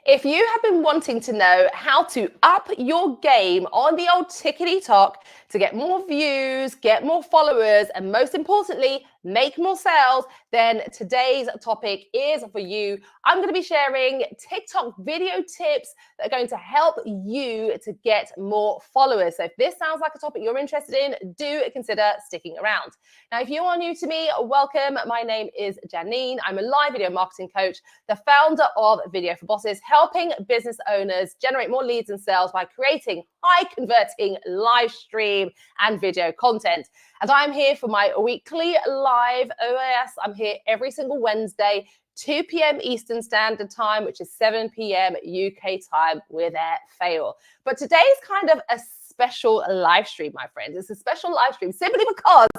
If you have been wanting to know how to up your game on the old tickety talk to get more views, get more followers, and most importantly, make more sales, then today's topic is for you. I'm going to be sharing TikTok video tips that are going to help you to get more followers. So if this sounds like a topic you're interested in, do consider sticking around. Now, if you are new to me, welcome. My name is Janine. I'm a live video marketing coach, the founder of Video for Bosses, helping business owners generate more leads and sales by creating high converting live stream and video content. And I'm here for my weekly live OAS. I'm here every single Wednesday, 2 p.m. Eastern Standard Time, which is 7 p.m. UK time without fail. But today's kind of a special live stream, my friends. It's a special live stream simply because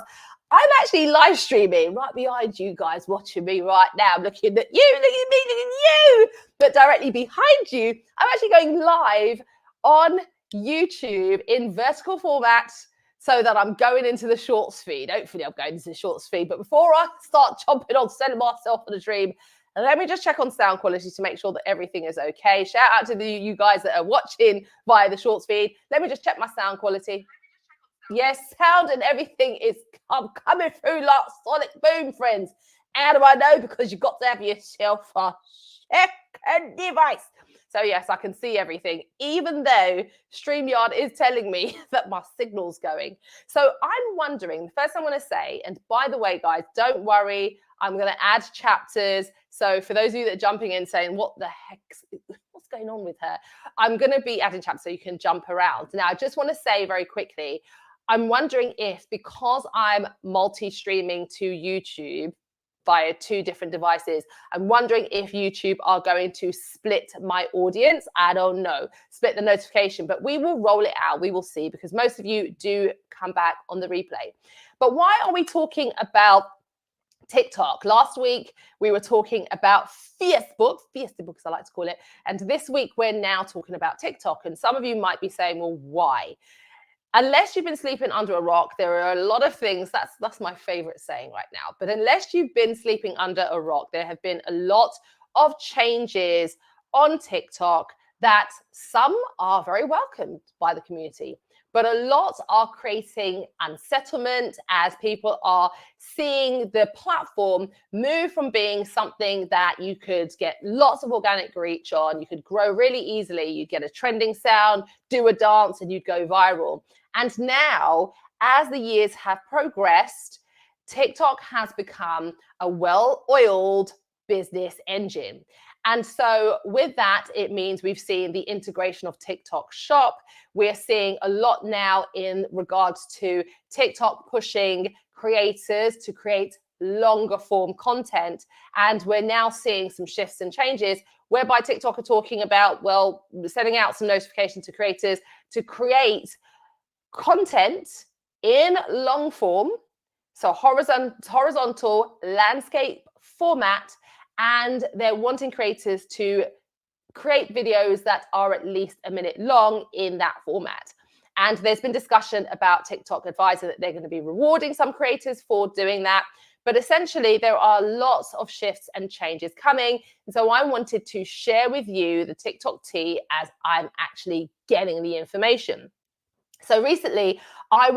I'm actually live streaming right behind you guys watching me right now. I'm looking at you, look at me, look at you. But directly behind you, I'm actually going live on YouTube in vertical format so that I'm going into the shorts feed. Hopefully I'm going into the shorts feed. But before I start jumping on, sending myself on a dream, let me just check on sound quality to make sure that everything is okay. Shout out to you guys that are watching via the shorts feed. Let me just check my sound quality. Yes, sound and everything is coming through like sonic boom, friends. How do I know? Because you've got to have yourself a second device. So yes, I can see everything, even though StreamYard is telling me that my signal's going. So I'm wondering, the first thing I'm going to say, and by the way, guys, don't worry, I'm going to add chapters. So for those of you that are jumping in saying, what the heck, what's going on with her? I'm going to be adding chapters so you can jump around. Now, I just want to say very quickly, I'm wondering if, because I'm multi-streaming to YouTube via 2 different devices, I'm wondering if YouTube are going to split my audience. I don't know, split the notification, but we will roll it out. We will see, because most of you do come back on the replay. But why are we talking about TikTok? Last week, we were talking about Facebook, I like to call it. And this week, we're now talking about TikTok. And some of you might be saying, well, why? Unless you've been sleeping under a rock, there are a lot of things, that's my favorite saying right now. But unless you've been sleeping under a rock, there have been a lot of changes on TikTok that some are very welcomed by the community, but a lot are creating unsettlement as people are seeing the platform move from being something that you could get lots of organic reach on, you could grow really easily, you'd get a trending sound, do a dance, and you'd go viral. And now, as the years have progressed, TikTok has become a well-oiled business engine. And so with that, it means we've seen the integration of TikTok Shop. We're seeing a lot now in regards to TikTok pushing creators to create longer form content. And we're now seeing some shifts and changes whereby TikTok are talking about, well, sending out some notifications to creators to create content in long form, so horizontal landscape format, and they're wanting creators to create videos that are at least a minute long in that format. And there's been discussion about TikTok Advisor that they're going to be rewarding some creators for doing that. But essentially, there are lots of shifts and changes coming. And so I wanted to share with you the TikTok tea as I'm actually getting the information. So recently, I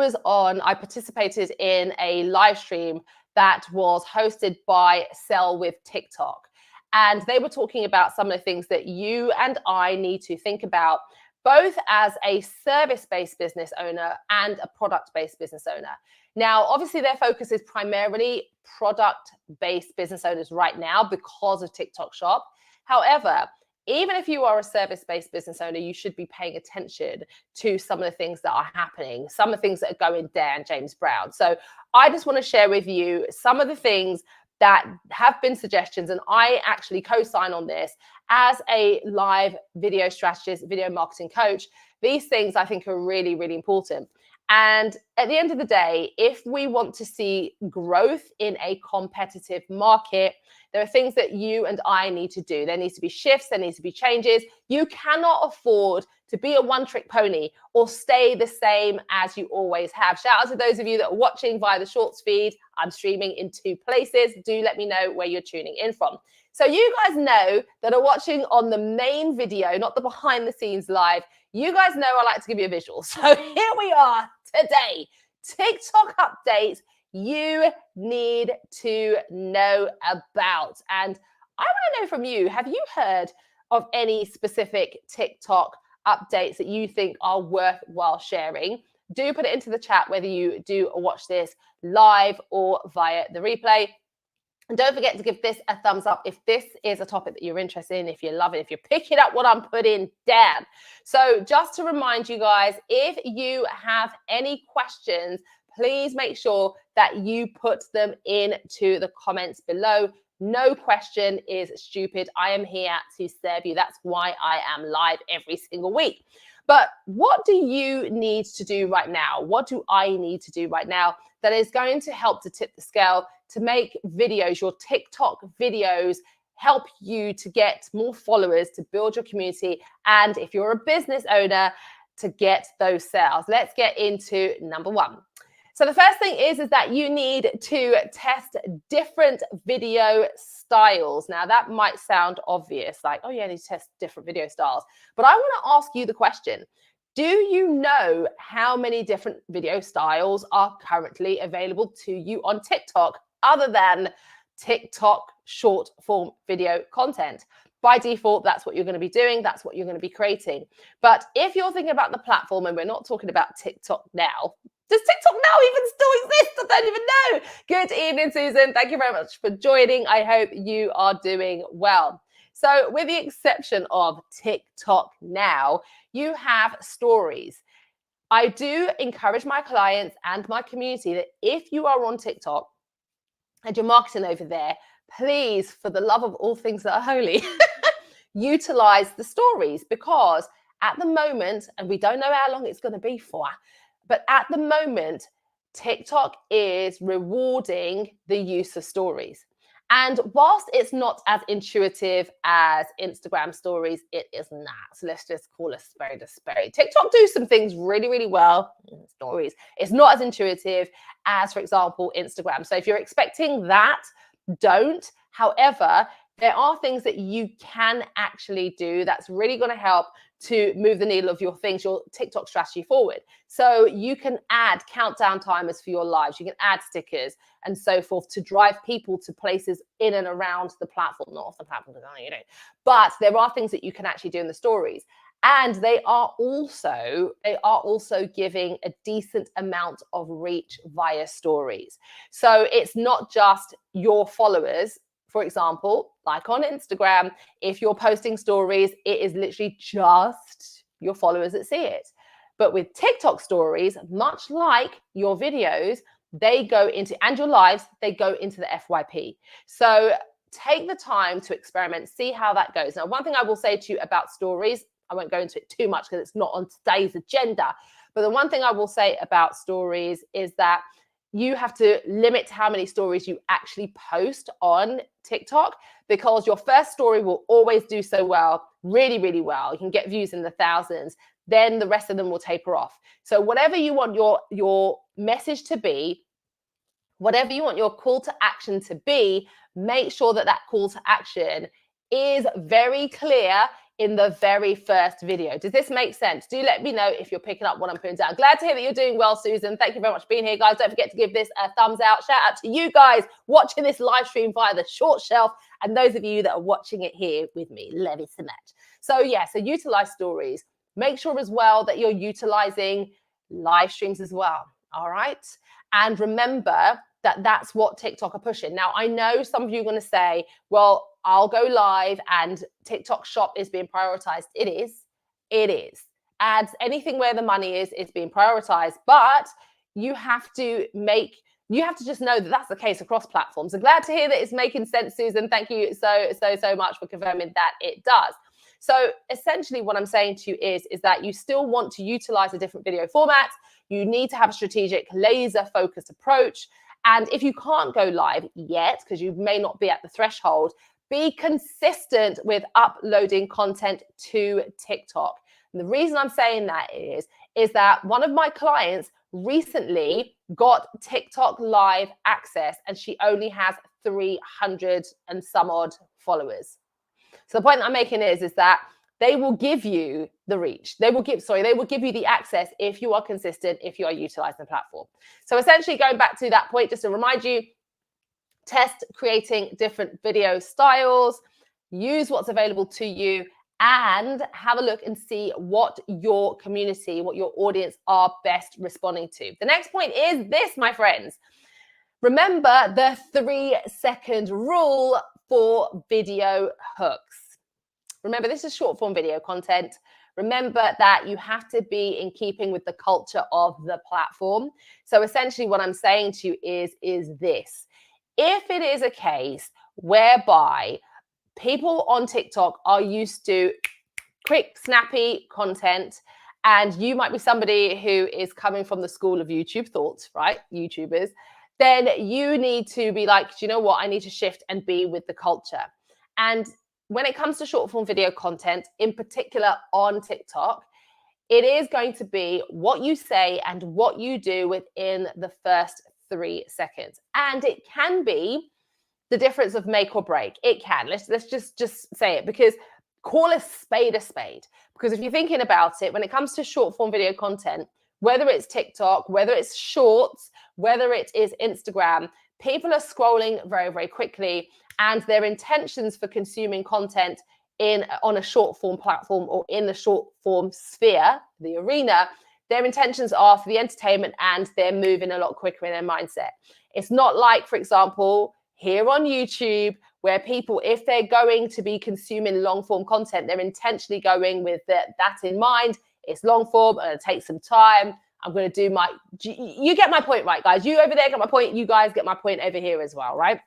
participated in a live stream that was hosted by Sell with TikTok. And they were talking about some of the things that you and I need to think about, both as a service-based business owner and a product-based business owner. Now, obviously, their focus is primarily product-based business owners right now because of TikTok Shop. However, even if you are a service-based business owner, you should be paying attention to some of the things that are happening, some of the things that are going down James Brown. So I just want to share with you some of the things that have been suggestions, and I actually co-sign on this as a live video strategist, video marketing coach. These things I think are really, really important. And at the end of the day, if we want to see growth in a competitive market, there are things that you and I need to do. There needs to be shifts, there needs to be changes. You cannot afford to be a one-trick pony or stay the same as you always have. Shout out to those of you that are watching via the Shorts feed. I'm streaming in 2 places. Do let me know where you're tuning in from. So you guys know that are watching on the main video, not the behind the scenes live. You guys know I like to give you a visual. So here we are today. TikTok updates you need to know about. And I want to know from you, have you heard of any specific TikTok updates that you think are worthwhile sharing? Do put it into the chat whether you do watch this live or via the replay. And don't forget to give this a thumbs up if this is a topic that you're interested in, if you love it, if you're picking up what I'm putting down. So just to remind you guys, if you have any questions, please make sure that you put them into the comments below. No question is stupid. I am here to serve you. That's why I am live every single week. But what do you need to do right now? What do I need to do right now that is going to help to tip the scale to make videos, your TikTok videos, help you to get more followers, to build your community, and if you're a business owner, to get those sales? Let's get into number one. So the first thing is that you need to test different video styles. Now that might sound obvious, like, oh yeah, I need to test different video styles. But I want to ask you the question, do you know how many different video styles are currently available to you on TikTok other than TikTok short form video content? By default, that's what you're going to be doing. That's what you're going to be creating. But if you're thinking about the platform, and we're not talking about TikTok now, does TikTok now even still exist? I don't even know. Good evening, Susan. Thank you very much for joining. I hope you are doing well. So with the exception of TikTok now, you have stories. I do encourage my clients and my community that if you are on TikTok and you're marketing over there, please, for the love of all things that are holy, utilize the stories, because at the moment, and we don't know how long it's going to be for, but at the moment, TikTok is rewarding the use of stories. And whilst it's not as intuitive as Instagram stories, it is not. So let's just call a spade a spade. TikTok do some things really, really well. Stories. It's not as intuitive as, for example, Instagram. So if you're expecting that, don't. However, there are things that you can actually do that's really going to help to move the needle of your things, your TikTok strategy forward. So you can add countdown timers for your lives. You can add stickers and so forth to drive people to places in and around the platform, not off the platform, you know. But there are things that you can actually do in the stories. And they are also giving a decent amount of reach via stories. So it's not just your followers. For example, like on Instagram, if you're posting stories, it is literally just your followers that see it. But with TikTok stories, much like your videos, they go into, and your lives, they go into the FYP. So take the time to experiment, see how that goes. Now, one thing I will say to you about stories, I won't go into it too much because it's not on today's agenda. But the one thing I will say about stories is that you have to limit how many stories you actually post on TikTok, because your first story will always do so well, really, really well. You can get views in the thousands. Then the rest of them will taper off. So whatever you want your message to be, whatever you want your call to action to be, make sure that that call to action is very clear in the very first video. Does this make sense? Do let me know if you're picking up what I'm putting down. Glad to hear that you're doing well, Susan. Thank you very much for being here, guys. Don't forget to give this a thumbs out. Shout out to you guys watching this live stream via the short shelf, and those of you that are watching it here with me. Love it so much. So yeah, so utilize stories. Make sure as well that you're utilizing live streams as well. All right. And remember that that's what TikTok are pushing. Now, I know some of you are going to say, well, I'll go live and TikTok shop is being prioritized. It is. It is. Ads, anything where the money is being prioritized. But you have to just know that that's the case across platforms. I'm glad to hear that it's making sense, Susan. Thank you so much for confirming that it does. So essentially what I'm saying to you is that you still want to utilize a different video format. You need to have a strategic, laser-focused approach. And if you can't go live yet, because you may not be at the threshold, be consistent with uploading content to TikTok. And the reason I'm saying that is that one of my clients recently got TikTok live access, and she only has 300 and some odd followers. So the point that I'm making is that they will give you the reach. They will give you the access if you are consistent, if you are utilizing the platform. So essentially going back to that point, just to remind you, test creating different video styles, use what's available to you, and have a look and see what your community, what your audience are best responding to. The next point is this, my friends. Remember the 3-second rule for video hooks. Remember, this is short form video content. Remember that you have to be in keeping with the culture of the platform. So essentially what I'm saying to you is this. If it is a case whereby people on TikTok are used to quick, snappy content, and you might be somebody who is coming from the school of YouTube thought, right? YouTubers, then you need to be like, do you know what? I need to shift and be with the culture. And when it comes to short form video content, in particular on TikTok, it is going to be what you say and what you do within the first 3 seconds. And it can be the difference of make or break. It can. Let's just say it, because call a spade a spade. Because if you're thinking about it, when it comes to short form video content, whether it's TikTok, whether it's Shorts, whether it is Instagram, people are scrolling very, very quickly, and their intentions for consuming content on a short form platform or in the short form sphere, the arena, their intentions are for the entertainment, and they're moving a lot quicker in their mindset. It's not like, for example, here on YouTube, where people, if they're going to be consuming long form content, they're intentionally going with that in mind. It's long form, and it takes some time. I'm going to do you get my point, right, guys? You over there get my point. You guys get my point over here as well, right?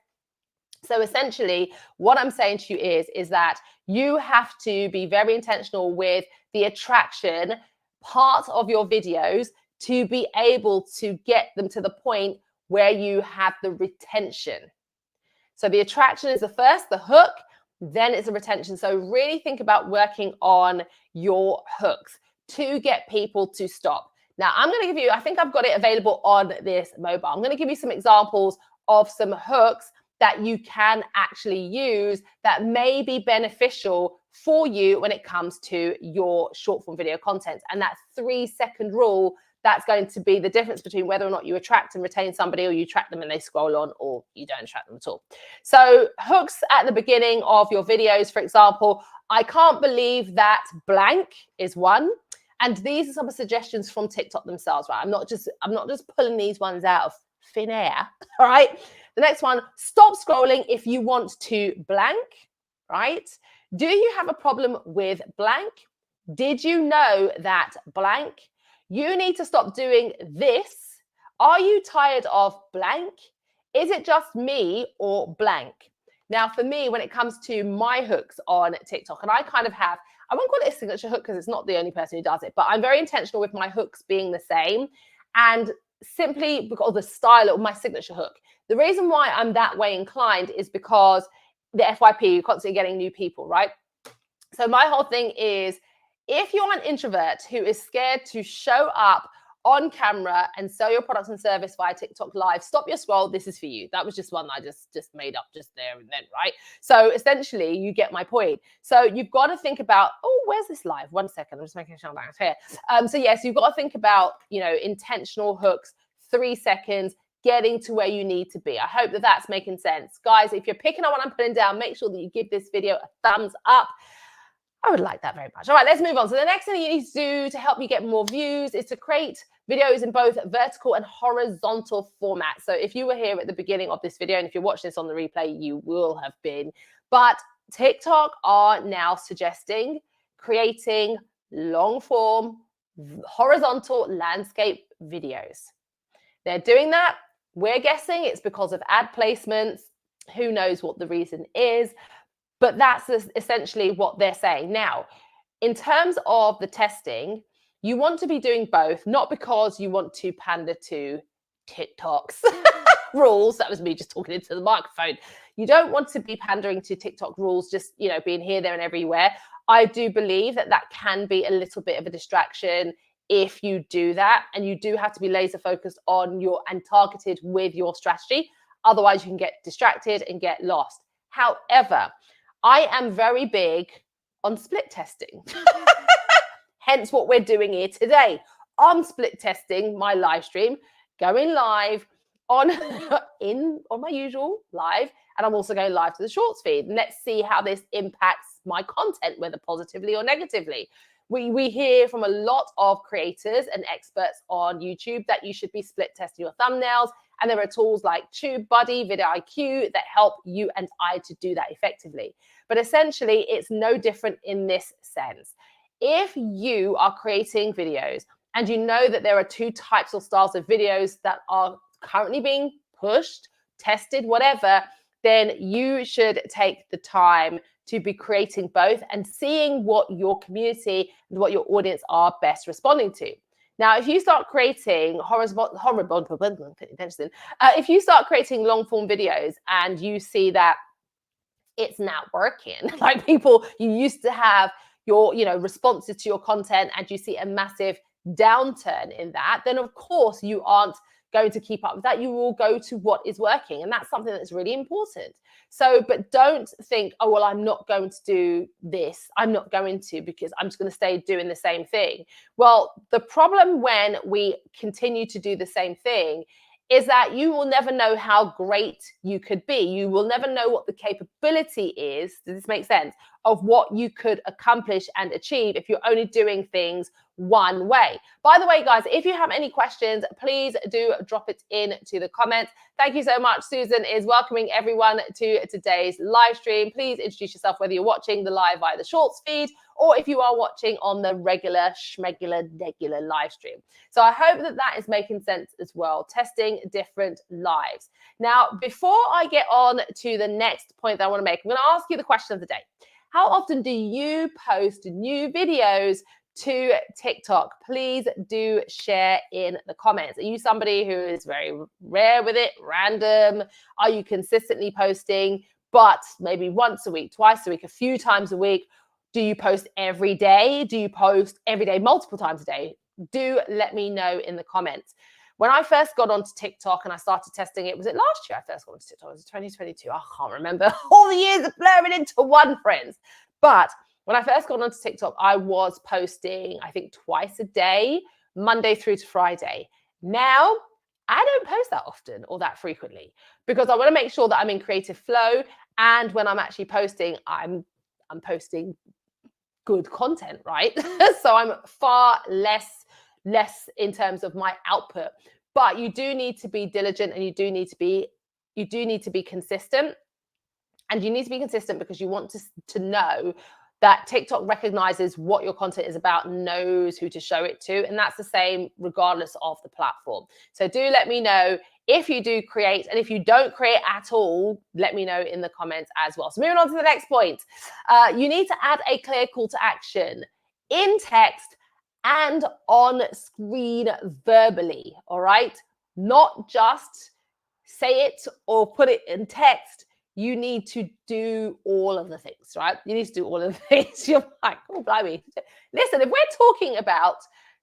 So essentially, what I'm saying to you is that you have to be very intentional with the attraction part of your videos to be able to get them to the point where you have the retention. So the attraction is the first, the hook, then it's the retention. So really think about working on your hooks to get people to stop. Now, I'm going to give you, I think I've got it available on this mobile. I'm going to give you some examples of some hooks that you can actually use that may be beneficial for you when it comes to your short form video content. And that 3-second rule, that's going to be the difference between whether or not you attract and retain somebody, or you attract them and they scroll on, or you don't attract them at all. So hooks at the beginning of your videos, for example, I can't believe that blank is one. And these are some suggestions from TikTok themselves, right? I'm not just pulling these ones out of thin air, all right? The next one, stop scrolling if you want to blank, right? Do you have a problem with blank? Did you know that blank? You need to stop doing this. Are you tired of blank? Is it just me or blank? Now, for me, when it comes to my hooks on TikTok, and I kind of have, I won't call it a signature hook because it's not the only person who does it, but I'm very intentional with my hooks being the same, and simply because of the style of my signature hook. The reason why I'm that way inclined is because the FYP, you're constantly getting new people, right? So my whole thing is, if you're an introvert who is scared to show up on camera and sell your products and service via TikTok Live, stop your scroll. This is for you. That was just one that I just made up just there and then, right? So essentially, you get my point. So you've got to think about, oh, where's this live? 1 second, I'm just making sure I'm here. So yes, you've got to think about, intentional hooks, 3 seconds, getting to where you need to be. I hope that that's making sense. Guys, if you're picking up what I'm putting down, make sure that you give this video a thumbs up. I would like that very much. All right, let's move on. So the next thing you need to do to help you get more views is to create videos in both vertical and horizontal format. So if you were here at the beginning of this video, and if you're watching this on the replay, you will have been. But TikTok are now suggesting creating long form, horizontal landscape videos. They're doing that. We're guessing it's because of ad placements. Who knows what the reason is? But that's essentially what they're saying. Now, in terms of the testing, you want to be doing both, not because you want to pander to TikTok's rules. That was me just talking into the microphone. You don't want to be pandering to TikTok rules, just, being here, there, and everywhere. I do believe that that can be a little bit of a distraction if you do that. And you do have to be laser focused on and targeted with your strategy. Otherwise, you can get distracted and get lost. However, I am very big on split testing. Hence what we're doing here today. I'm split testing my live stream, going live on my usual live, and I'm also going live to the shorts feed. And let's see how this impacts my content, whether positively or negatively. We hear from a lot of creators and experts on YouTube that you should be split testing your thumbnails. And there are tools like TubeBuddy, vidIQ that help you and I to do that effectively. But essentially, it's no different in this sense. If you are creating videos and you know that there are two types or styles of videos that are currently being pushed, tested, whatever, then you should take the time to be creating both and seeing what your community and what your audience are best responding to. Now, if you start creating if you start creating long form videos and you see that it's not working, like people, you used to have your responses to your content and you see a massive downturn in that, then of course you aren't going to keep up with that. You will go to what is working, and that's something that's really important. So, but don't think, oh well, I'm not going to do this, I'm not going to, because I'm just going to stay doing the same thing. Well, the problem when we continue to do the same thing is that you will never know how great you could be. You will never know what the capability is, does this make sense, of what you could accomplish and achieve if you're only doing things one way. By the way, guys, if you have any questions, please do drop it into the comments. Thank you so much. Susan is welcoming everyone to today's live stream. Please introduce yourself, whether you're watching the live via the shorts feed or if you are watching on the regular live stream. So I hope that that is making sense as well, testing different lives. Now, before I get on to the next point that I want to make, I'm going to ask you the question of the day. How often do you post new videos to TikTok? Please do share in the comments. Are you somebody who is very rare with it, random? Are you consistently posting, but maybe once a week, twice a week, a few times a week? Do you post every day? Do you post every day, multiple times a day? Do let me know in the comments. When I first got onto TikTok and I started testing it, was it last year I first got onto TikTok? Was it 2022? I can't remember. All the years are blurring into one, friends. But when I first got onto TikTok, I was posting, I think, twice a day, Monday through to Friday. Now, I don't post that often or that frequently because I want to make sure that I'm in creative flow. And when I'm actually posting, I'm posting good content, right? So I'm far less in terms of my output. But you do need to be diligent and you do need to be consistent. And you need to be consistent because you want to know that TikTok recognizes what your content is about, knows who to show it to. And that's the same regardless of the platform. So do let me know if you do create, and if you don't create at all, let me know in the comments as well. So moving on to the next point, you need to add a clear call to action in text and on screen verbally, all right? Not just say it or put it in text. You need to do all of the things, right? You need to do all of the things. You're like, oh, blimey. Listen, if we're talking about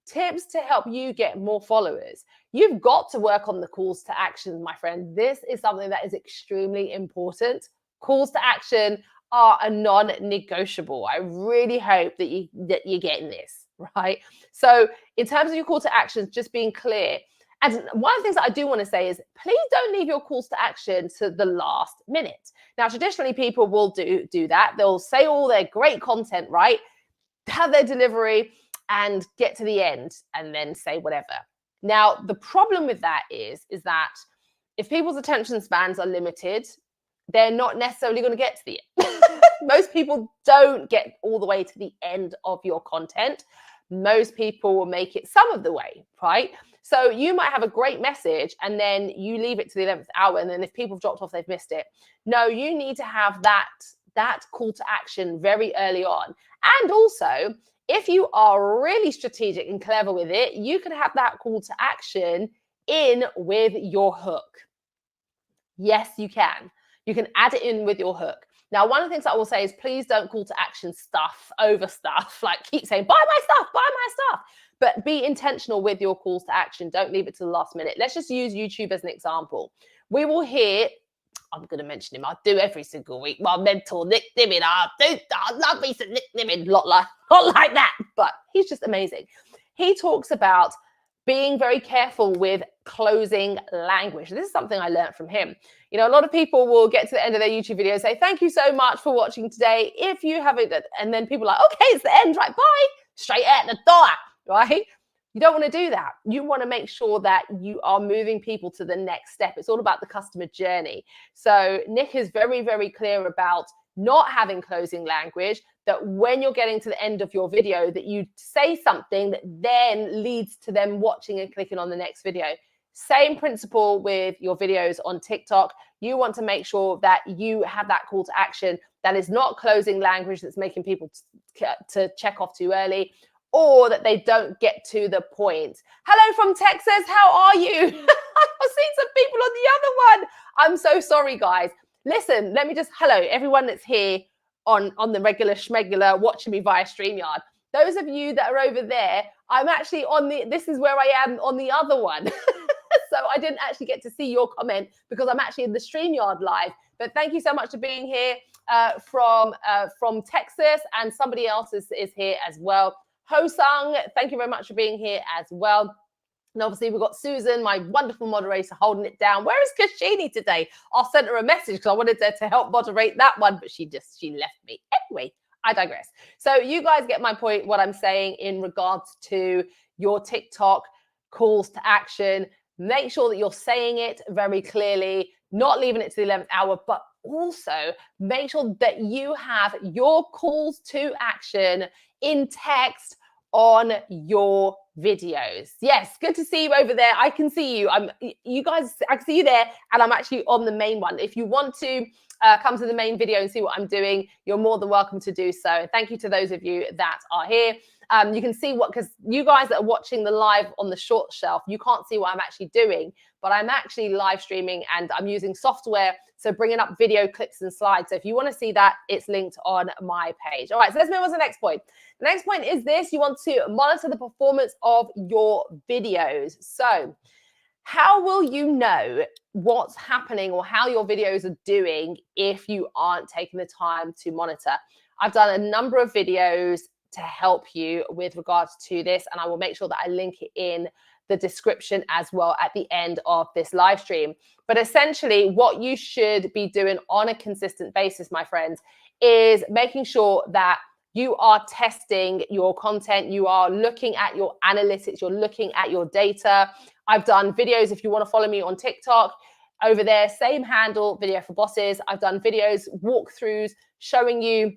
tips to help you get more followers, you've got to work on the calls to action, my friend. This is something that is extremely important. Calls to action are a non-negotiable. I really hope that you're getting this, right? So in terms of your call to actions, just being clear. And one of the things that I do want to say is, please don't leave your calls to action to the last minute. Now, traditionally, people will do that. They'll say all their great content, right? Have their delivery and get to the end and then say whatever. Now, the problem with that is that if people's attention spans are limited, they're not necessarily going to get to the end. Most people don't get all the way to the end of your content. Most people will make it some of the way, right? So you might have a great message and then you leave it to the 11th hour, and then if people have dropped off, they've missed it. No, you need to have that call to action very early on. And also, if you are really strategic and clever with it, you can have that call to action in with your hook. Yes, you can. You can add it in with your hook. Now, one of the things I will say is, please don't call to action stuff over stuff. Like, keep saying, buy my stuff, buy my stuff. But be intentional with your calls to action. Don't leave it to the last minute. Let's just use YouTube as an example. We will hear I'm going to mention him. I do every single week. My mentor, Nick Niven. I love me some Nick Niven. Not like that, but he's just amazing. He talks about being very careful with closing language. This is something I learned from him. You know, a lot of people will get to the end of their YouTube video and say, thank you so much for watching today. If you haven't, and then people are like, okay, it's the end, right? Bye. Straight out the door, right? You don't want to do that. You want to make sure that you are moving people to the next step. It's all about the customer journey. So Nick is very, very clear about not having closing language, that when you're getting to the end of your video, that you say something that then leads to them watching and clicking on the next video. Same principle with your videos on TikTok. You want to make sure that you have that call to action that is not closing language that's making people to check off too early, or that they don't get to the point. Hello from Texas, how are you? I've seen some people on the other one. I'm so sorry, guys. Listen, let me just, hello, everyone that's here on the regular schmegular watching me via StreamYard. Those of you that are over there, I'm actually this is where I am on the other one. So I didn't actually get to see your comment because I'm actually in the StreamYard live. But thank you so much for being here from Texas, and somebody else is here as well. Ho-Sung, thank you very much for being here as well. And obviously we've got Susan, my wonderful moderator, holding it down. Where is Kashini today? I'll send her a message because I wanted her to help moderate that one, but she left me. Anyway, I digress. So you guys get my point, what I'm saying in regards to your TikTok calls to action. Make sure that you're saying it very clearly, not leaving it to the 11th hour, but also make sure that you have your calls to action in text on your videos. Yes, good to see you over there. I can see you. You guys, I can see you there, and I'm actually on the main one. If you want to come to the main video and see what I'm doing, you're more than welcome to do so. Thank you to those of you that are here. You can see because you guys that are watching the live on the short shelf, you can't see what I'm actually doing, but I'm actually live streaming and I'm using software, so bringing up video clips and slides. So if you want to see that, it's linked on my page. All right, so let's move on to the next point. The next point is this: you want to monitor the performance of your videos. So how will you know what's happening or how your videos are doing if you aren't taking the time to monitor? I've done a number of videos to help you with regards to this, and I will make sure that I link it in the description as well at the end of this live stream. But essentially what you should be doing on a consistent basis, my friends, is making sure that you are testing your content, you are looking at your analytics, you're looking at your data. I've done videos, if you want to follow me on TikTok, over there, same handle, videoforbosses. I've done videos, walkthroughs, showing you,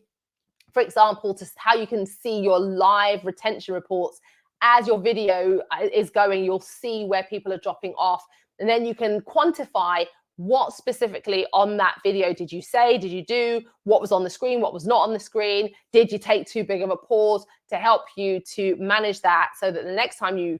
for example, just how you can see your live retention reports as your video is going. You'll see where people are dropping off, and then you can quantify what specifically on that video did you say, did you do, what was on the screen, what was not on the screen, did you take too big of a pause, to help you to manage that so that the next time you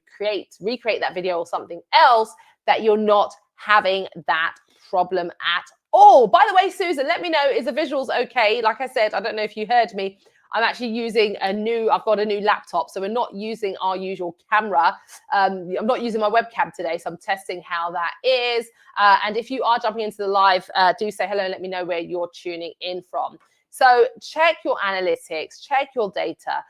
recreate that video or something else, that you're not having that problem at all. By the way, Susan, let me know, is the visuals okay? Like I said, I don't know if you heard me, I'm actually using I've got a new laptop, so we're not using our usual camera. I'm not using my webcam today, so I'm testing how that is. And if you are jumping into the live, do say hello and let me know where you're tuning in from. So check your analytics, check your data.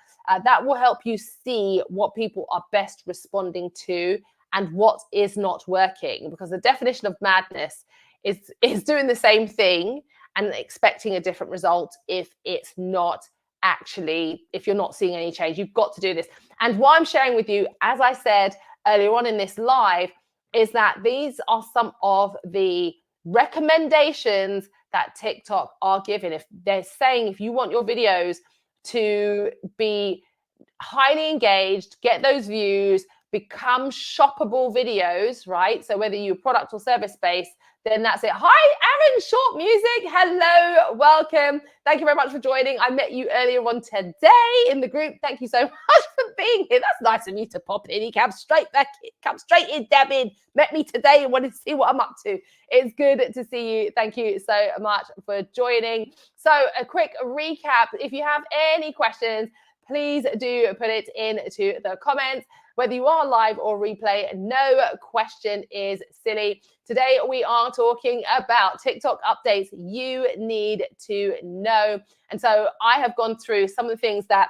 That will help you see what people are best responding to and what is not working, because the definition of madness is doing the same thing and expecting a different result if it's not actually, if you're not seeing any change. You've got to do this. And what I'm sharing with you, as I said earlier on in this live, is that these are some of the recommendations that TikTok are giving. If they're saying, if you want your videos to be highly engaged, get those views, become shoppable videos, right? So whether you're product or service based, then that's it. Hi, Aaron, Short Music. Hello, welcome. Thank you very much for joining. I met you earlier on today in the group. Thank you so much for being here. That's nice of you to pop in. He came straight in, Devin. Met me today and wanted to see what I'm up to. It's good to see you. Thank you so much for joining. So a quick recap. If you have any questions, please do put it into the comments. Whether you are live or replay, no question is silly. Today, we are talking about TikTok updates you need to know. And so I have gone through some of the things that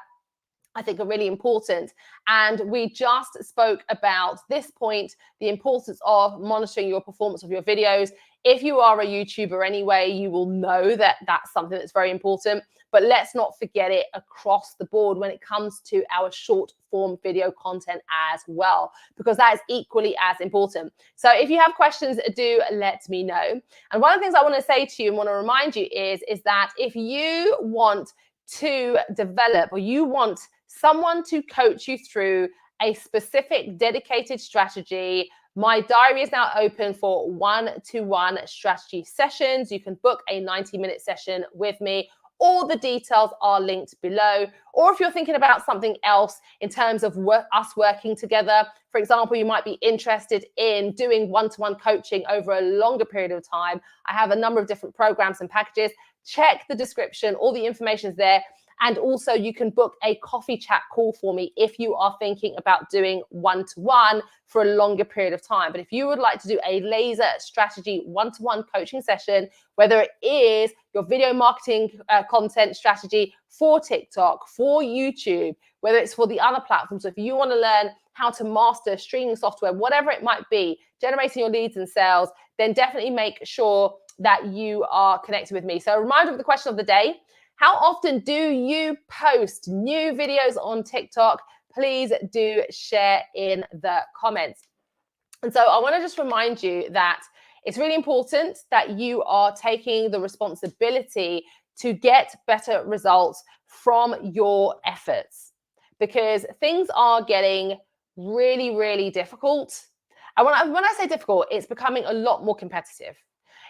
I think are really important. And we just spoke about this point, the importance of monitoring your performance of your videos. If you are a YouTuber anyway, you will know that that's something that's very important. But let's not forget it across the board when it comes to our short form video content as well, because that is equally as important. So if you have questions, do let me know. And one of the things I want to say to you and want to remind you is that if you want to develop, or you want someone to coach you through a specific dedicated strategy, my diary is now open for one-to-one strategy sessions. You can book a 90-minute session with me. All the details are linked below. Or if you're thinking about something else in terms of us working together, for example, you might be interested in doing one-to-one coaching over a longer period of time. I have a number of different programs and packages. Check the description. All the information is there. And also you can book a coffee chat call for me if you are thinking about doing one-to-one for a longer period of time. But if you would like to do a laser strategy one-to-one coaching session, whether it is your video marketing content strategy for TikTok, for YouTube, whether it's for the other platforms, so if you want to learn how to master streaming software, whatever it might be, generating your leads and sales, then definitely make sure that you are connected with me. So a reminder of the question of the day: how often do you post new videos on TikTok? Please do share in the comments. And so I want to just remind you that it's really important that you are taking the responsibility to get better results from your efforts, because things are getting really, really difficult. And when I say difficult, it's becoming a lot more competitive.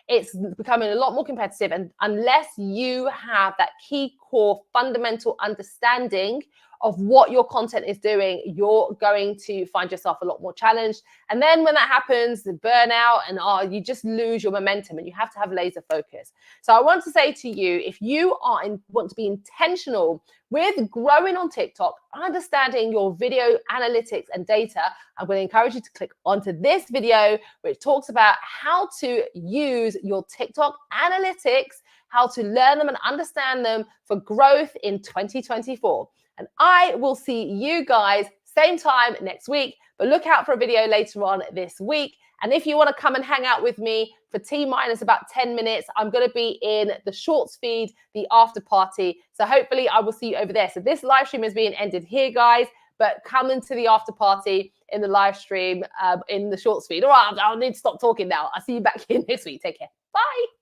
It's becoming a lot more competitive. And unless you have that key core fundamental understanding of what your content is doing, you're going to find yourself a lot more challenged. And then when that happens, the burnout and you just lose your momentum, and you have to have laser focus. So I want to say to you, if you want to be intentional with growing on TikTok, understanding your video analytics and data, I'm going to encourage you to click onto this video, which talks about how to use your TikTok analytics, how to learn them and understand them for growth in 2024. And I will see you guys same time next week, but look out for a video later on this week. And if you want to come and hang out with me for T-minus about 10 minutes, I'm going to be in the shorts feed, the after party. So hopefully I will see you over there. So this live stream is being ended here, guys, but come into the after party in the live stream in the shorts feed. All right, I'll need to stop talking now. I'll see you back here next week. Take care. Bye.